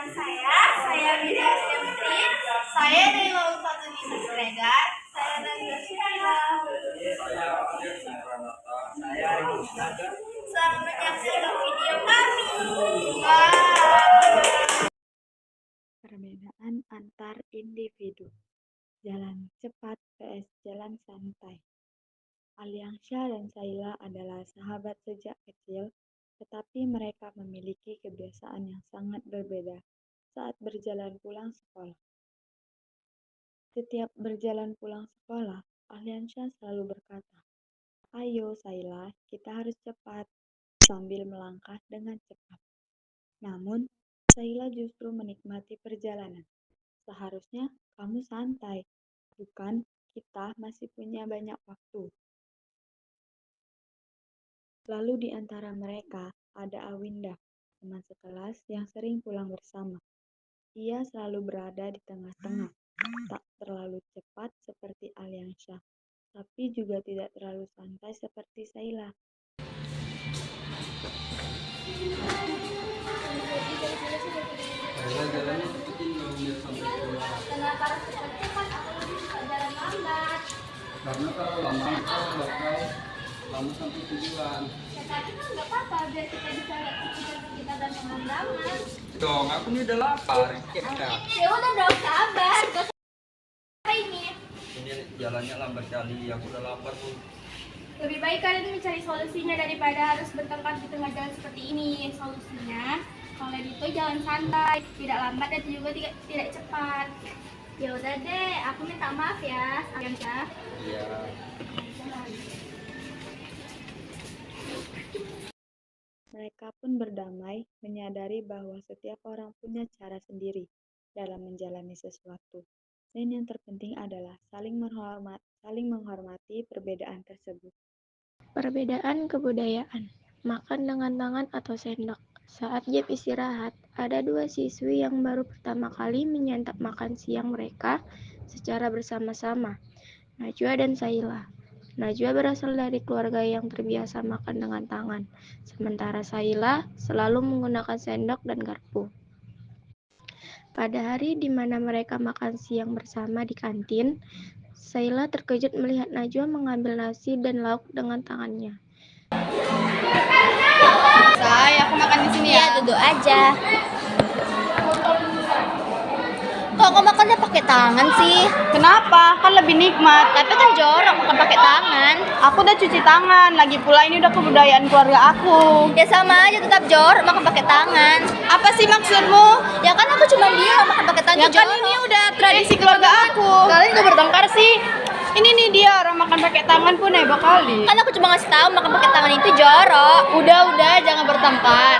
Saya Widya Septi. Saya dari Lulus 1 Desa Siregar. Saya dari Siregar. Selamat menyaksikan video kami. Perbedaan antar individu. Jalan cepat vs jalan santai. Aliansyah dan Saila adalah sahabat sejak kecil, tetapi mereka memiliki kebiasaan yang sangat berbeda saat berjalan pulang sekolah. Setiap berjalan pulang sekolah, Aliansyah selalu berkata, "Ayo Saila, kita harus cepat," sambil melangkah dengan cepat. Namun, Saila justru menikmati perjalanan. "Seharusnya kamu santai, bukan? Kita masih punya banyak waktu." Lalu di antara mereka ada Awinda, teman sekelas yang sering pulang bersama. Ia selalu berada di tengah-tengah, tak terlalu cepat seperti Aliansyah, tapi juga tidak terlalu santai seperti Saila. Jalannya cepetin dong biar sampai keluar. Kenapa harus cepat-cepat? Aku lebih suka jalan lambat. Karena kalau lama kita bakal lama sampai tujuan. Ya tapi kan nggak apa-apa, biar kita bisa lihat sekitar dan pemandangan. Dong, aku ini udah lapar. Ya udah dong, sabar. Gak usah ini. Ini jalannya lambat kali, aku udah lapar tuh. Lebih baik kalian mencari solusinya daripada harus bertengkar di tengah jalan seperti ini. Solusinya, kalau itu jalan santai, tidak lambat dan juga tidak cepat. Ya udah deh, aku minta maaf ya, Aliansyah. Iya. Mereka pun berdamai, menyadari bahwa setiap orang punya cara sendiri dalam menjalani sesuatu. Dan yang terpenting adalah saling menghormati perbedaan tersebut. Perbedaan kebudayaan. Makan dengan tangan atau sendok. Saat jam istirahat, ada dua siswi yang baru pertama kali menyantap makan siang mereka secara bersama-sama, Najwa dan Saila. Najwa berasal dari keluarga yang terbiasa makan dengan tangan, sementara Saila selalu menggunakan sendok dan garpu. Pada hari di mana mereka makan siang bersama di kantin, Saila terkejut melihat Najwa mengambil nasi dan lauk dengan tangannya. Aku makan di sini ya. Duduk aja. Kok kamu makannya pakai tangan sih? Kenapa? Kan lebih nikmat. Tapi kan jorok makan pakai tangan. Aku udah cuci tangan. Lagi pula ini udah kebudayaan keluarga aku. Ya sama aja tetap jorok makan pakai tangan. Apa sih maksudmu? Ya kan aku cuma bilang makan pakai tangan Ya kan jorok. ini udah tradisi keluarga aku. Kalian gak bertengkar sih? Ini nih dia orang makan pakai tangan pun heboh kali. Kan aku cuma ngasih tahu makan pakai tangan itu jorok. Udah jangan bertengkar.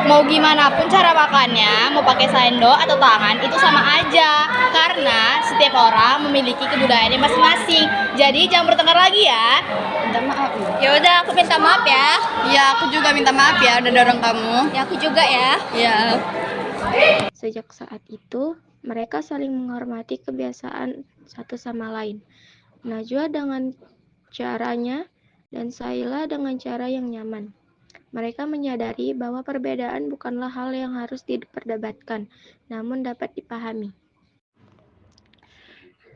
Mau gimana pun cara makannya, mau pakai sendok atau tangan itu sama aja. Karena setiap orang memiliki kebudayaannya masing-masing. Jadi jangan bertengkar lagi ya. Minta maaf. Ya udah aku minta maaf ya. Ya aku juga minta maaf ya udah dorong kamu. Ya aku juga ya. Ya. Sejak saat itu, mereka saling menghormati kebiasaan satu sama lain. Najwa dengan caranya dan Saila dengan cara yang nyaman. Mereka menyadari bahwa perbedaan bukanlah hal yang harus diperdebatkan, namun dapat dipahami.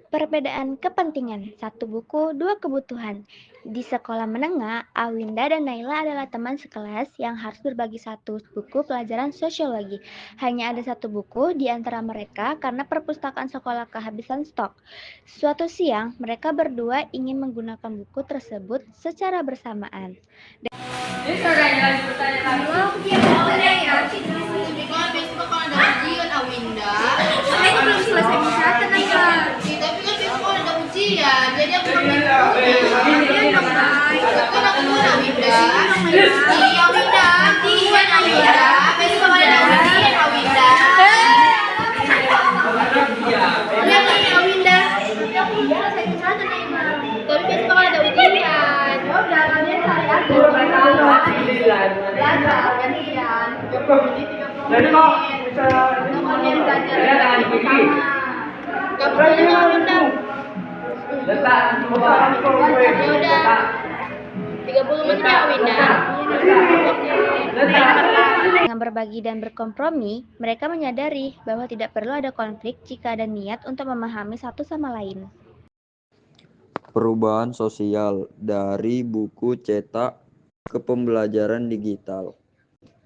Perbedaan kepentingan, satu buku, dua kebutuhan. Di sekolah menengah, Awinda dan Naila adalah teman sekelas yang harus berbagi satu buku pelajaran sosiologi. Hanya ada satu buku di antara mereka karena perpustakaan sekolah kehabisan stok. Suatu siang, mereka berdua ingin menggunakan buku tersebut secara bersamaan. Jadi aku Awinda. Besok ada ujian Awinda. Ya nih Awinda. Tapi besok ada ujian. Ya udah kalian cari aja. Belajar gantian. Jadi kok bisa Kalian belajar pergi. Gak perlu Awinda. Letak semua Ya udah 30 menit ya Awinda. Letak. Dengan berbagi dan berkompromi, mereka menyadari bahwa tidak perlu ada konflik jika ada niat untuk memahami satu sama lain. Perubahan sosial dari buku cetak ke pembelajaran digital.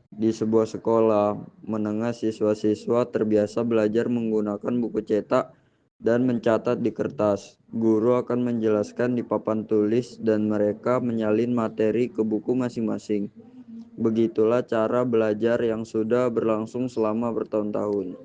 Di sebuah sekolah menengah, siswa-siswa terbiasa belajar menggunakan buku cetak dan mencatat di kertas. Guru akan menjelaskan di papan tulis dan mereka menyalin materi ke buku masing-masing. Begitulah cara belajar yang sudah berlangsung selama bertahun-tahun.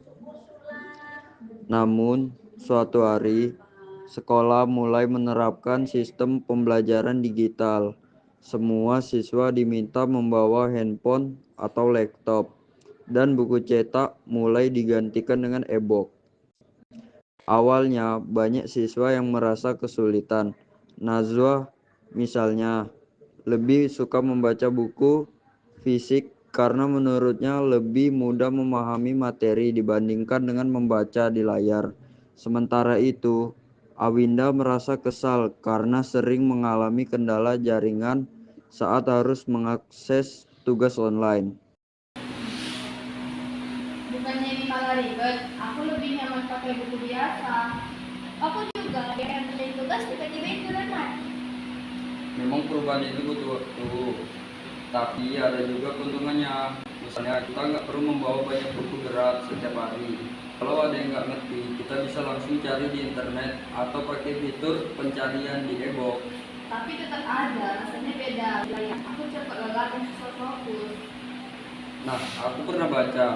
Namun, suatu hari, sekolah mulai menerapkan sistem pembelajaran digital. Semua siswa diminta membawa handphone atau laptop, dan buku cetak mulai digantikan dengan e-book. Awalnya, banyak siswa yang merasa kesulitan. Najwa, misalnya, lebih suka membaca buku fisik karena menurutnya lebih mudah memahami materi dibandingkan dengan membaca di layar. Sementara itu, Awinda merasa kesal karena sering mengalami kendala jaringan saat harus mengakses tugas online. Bukannya ini malah ribet, aku lebih nyaman pakai buku biasa. Aku juga lagi akan kerjain tugas tiba-tiba internet. Memang perubahan itu butuh waktu, tapi ada juga keuntungannya. Misalnya kita nggak perlu membawa banyak buku berat setiap hari. Kalau ada yang nggak ngerti, kita bisa langsung cari di internet atau pakai fitur pencarian di e-book. Tapi tetap ada, rasanya beda. Aku cepat lelah dan susah fokus. Nah, aku pernah baca,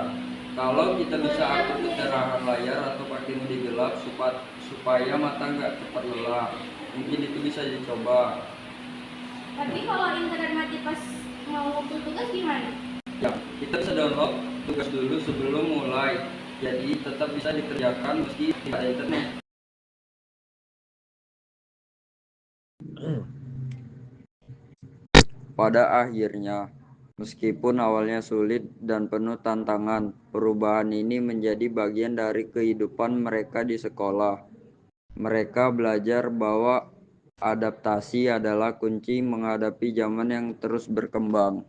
kalau kita bisa atur kecerahan layar atau pakai mode gelap supaya mata nggak cepat lelah, mungkin itu bisa dicoba. Tapi kalau internet mati pas mau ngumpul tugas gimana? Ya, kita bisa download tugas dulu sebelum mulai, jadi tetap bisa dikerjakan meski tidak ada internet. Pada akhirnya, meskipun awalnya sulit dan penuh tantangan, perubahan ini menjadi bagian dari kehidupan mereka di sekolah. Mereka belajar bahwa adaptasi adalah kunci menghadapi zaman yang terus berkembang.